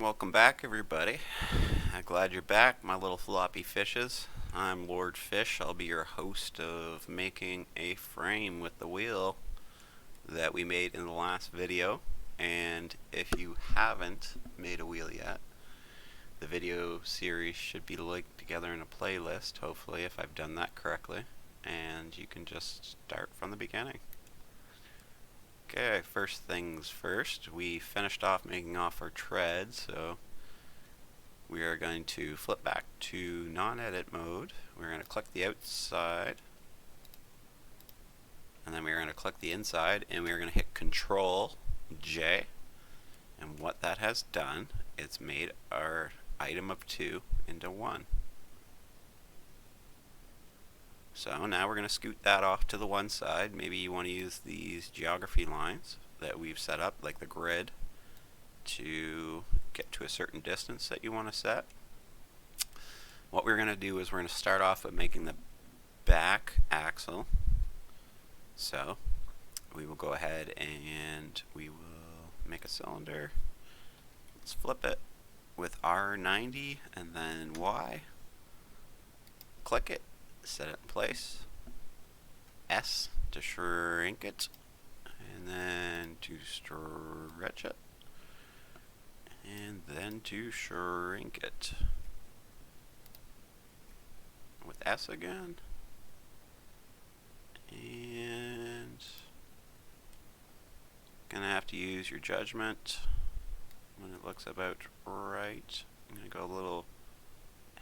Welcome back, everybody. I'm glad you're back, my little floppy fishes. I'm Lord Fish. I'll be your host of making a frame with the wheel that we made in the last video. And if you haven't made a wheel yet, the video series should be linked together in a playlist, hopefully, if I've done that correctly. And you can just start from the beginning. Okay, first things first, we finished off making off our tread, so we are going to flip back to non-edit mode. We're going to click the outside, and then we're going to click the inside, and we're going to hit Control J. And what that has done, it's made our item of 2 into 1. So now we're going to scoot that off to the one side. Maybe you want to use these geography lines that we've set up, like the grid, to get to a certain distance that you want to set. What we're going to do is we're going to start off with making the back axle. So we will go ahead and we will make a cylinder. Let's flip it with R90 and then Y. Click it, set it in place. S to shrink it, and then to stretch it, and then to shrink it. With S again, and gonna have to use your judgment when it looks about right. I'm gonna go a little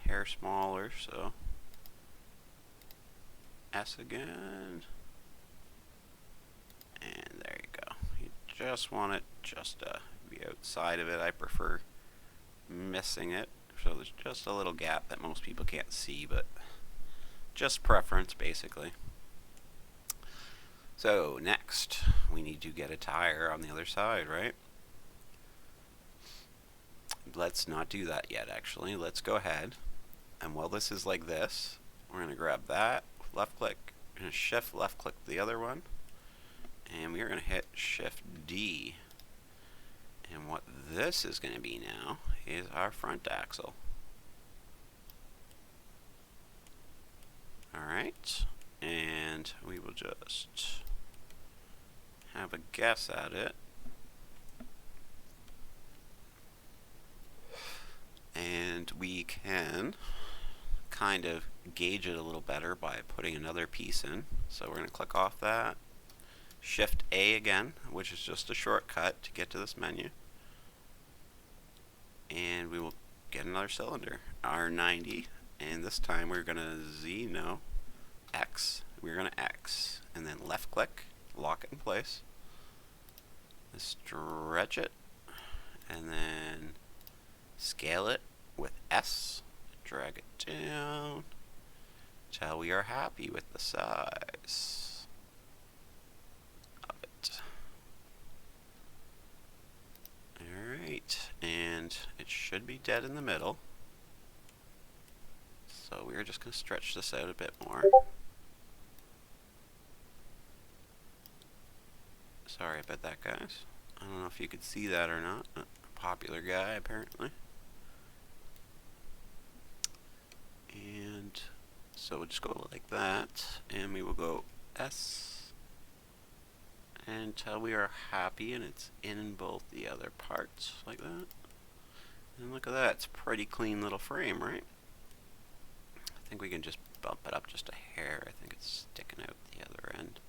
hair smaller, so S again, and there you go. You just want it just to be outside of it. I prefer missing it, so there's just a little gap that most people can't see, but just preference basically. So next we need to get a tire on the other side, right? Let's not do that yet, actually. Let's go ahead, and while this is like this, we're going to grab that, left click, and shift left click the other one, and we are going to hit shift D. And what this is going to be now is our front axle. Alright, and we will just have a guess at it. And we can kind of gauge it a little better by putting another piece in. So we're going to click off that, shift A again, which is just a shortcut to get to this menu, and we will get another cylinder, R90, and this time we're going to X, we're going to X, and then left click, lock it in place, stretch it, and then scale it with S, drag it down till we are happy with the size of it. Alright, and it should be dead in the middle, so we're just going to stretch this out a bit more. Sorry about that, guys. I don't know if you could see that or not. A popular guy, apparently. And so we'll just go like that, and we will go S until we are happy and it's in both the other parts, like that. And look at that, it's a pretty clean little frame, right? I think we can just bump it up just a hair. I think it's sticking out the other end.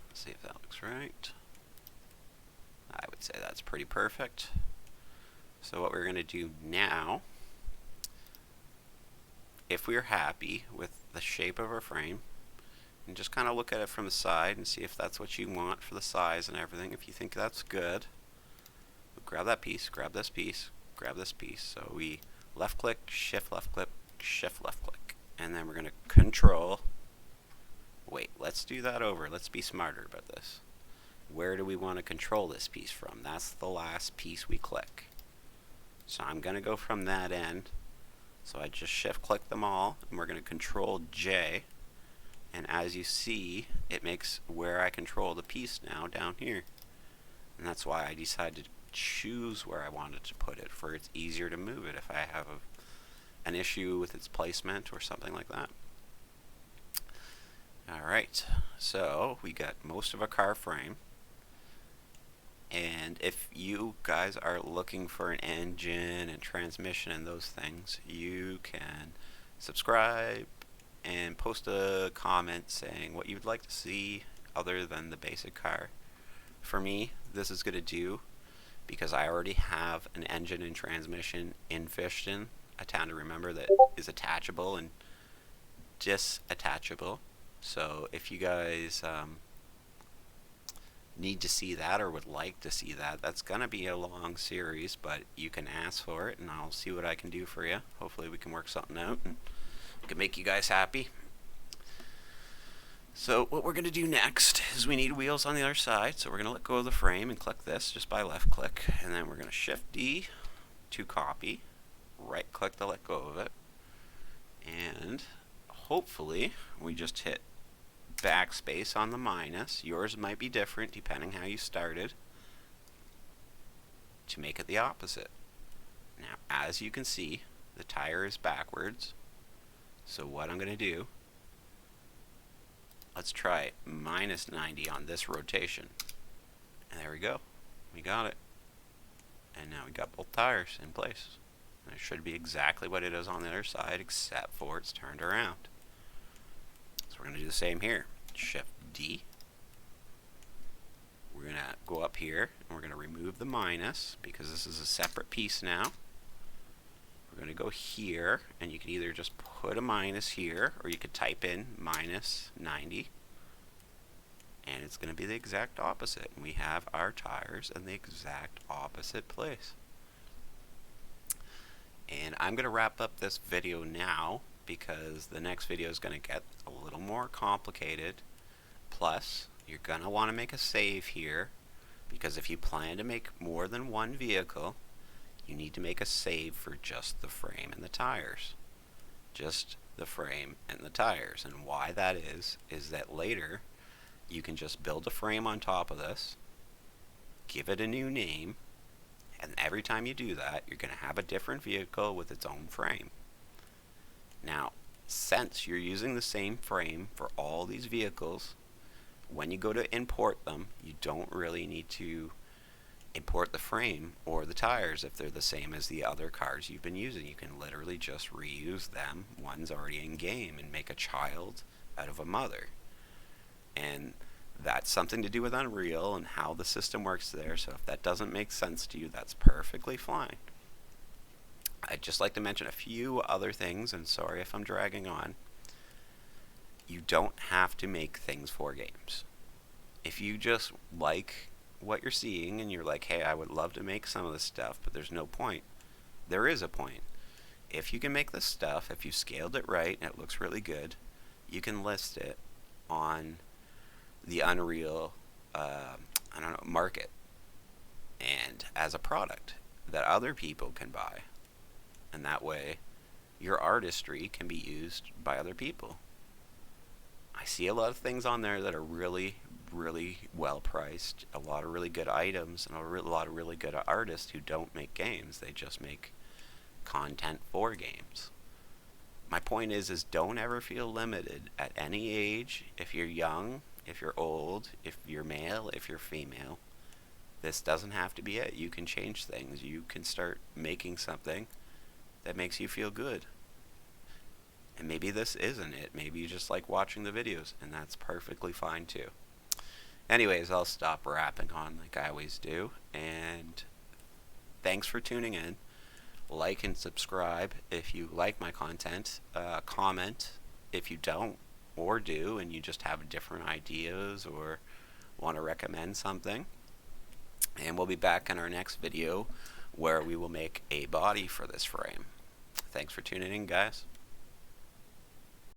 Let's see if that looks right. I would say that's pretty perfect. So what we're going to do now, if we're happy with the shape of our frame, and just kind of look at it from the side and see if that's what you want for the size and everything. If you think that's good, grab that piece, grab this piece, grab this piece. So we left click, shift left click, shift left click, and then we're going to control. Wait, let's do that over. Let's be smarter about this. Where do we want to control this piece from? That's the last piece we click. So I'm going to go from that end. So I just shift click them all, and we're going to control J. And as you see, it makes where I control the piece now down here. And that's why I decided to choose where I wanted to put it, for it's easier to move it if I have an issue with its placement or something like that. Alright, so we got most of a car frame. And if you guys are looking for an engine and transmission and those things, you can subscribe and post a comment saying what you'd like to see other than the basic car. For me, this is going to do, because I already have an engine and transmission in Fishton, a town to remember, that is attachable and disattachable. So if you guys need to see that or would like to see that, that's going to be a long series, but you can ask for it and I'll see what I can do for you. Hopefully we can work something out and can make you guys happy. So what we're going to do next is we need wheels on the other side, so we're going to let go of the frame and click this just by left click, and then we're going to shift D to copy, right click to let go of it, and hopefully we just hit backspace on the minus. Yours might be different depending how you started, to make it the opposite. Now as you can see, the tire is backwards, so what I'm going to do, let's try minus 90 on this rotation, and there we go, we got it. And now we got both tires in place, and it should be exactly what it is on the other side, except for it's turned around. So we're going to do the same here. Shift D. We're going to go up here and we're going to remove the minus because this is a separate piece now. We're going to go here, and you can either just put a minus here or you could type in minus 90, and it's going to be the exact opposite. And we have our tires in the exact opposite place. And I'm going to wrap up this video now, because the next video is going to get a little more complicated. Plus, you're going to want to make a save here, because if you plan to make more than one vehicle, you need to make a save for just the frame and the tires. Just the frame and the tires. And why that is that later you can just build a frame on top of this, give it a new name, and every time you do that, you're going to have a different vehicle with its own frame. Now, since you're using the same frame for all these vehicles, when you go to import them, you don't really need to import the frame or the tires if they're the same as the other cars you've been using. You can literally just reuse them. One's already in game, and make a child out of a mother. And that's something to do with Unreal and how the system works there, so if that doesn't make sense to you, that's perfectly fine. I'd just like to mention a few other things, and sorry if I'm dragging on. You don't have to make things for games. If you just like what you're seeing and you're like, hey, I would love to make some of this stuff, but there's no point. There is a point. If you can make this stuff, if you scaled it right and it looks really good, you can list it on the Unreal market, and as a product that other people can buy. And that way, your artistry can be used by other people. I see a lot of things on there that are really, really well priced, a lot of really good items, and a lot of really good artists who don't make games. They just make content for games. My point is don't ever feel limited at any age. If you're young, if you're old, if you're male, if you're female, this doesn't have to be it. You can change things. You can start making something that makes you feel good. And maybe this isn't it. Maybe you just like watching the videos, and that's perfectly fine too. Anyways, I'll stop rapping on like I always do, and thanks for tuning in. Like and subscribe if you like my content. Comment if you don't or do, and you just have different ideas or want to recommend something. And we'll be back in our next video where we will make a body for this frame. Thanks for tuning in, guys.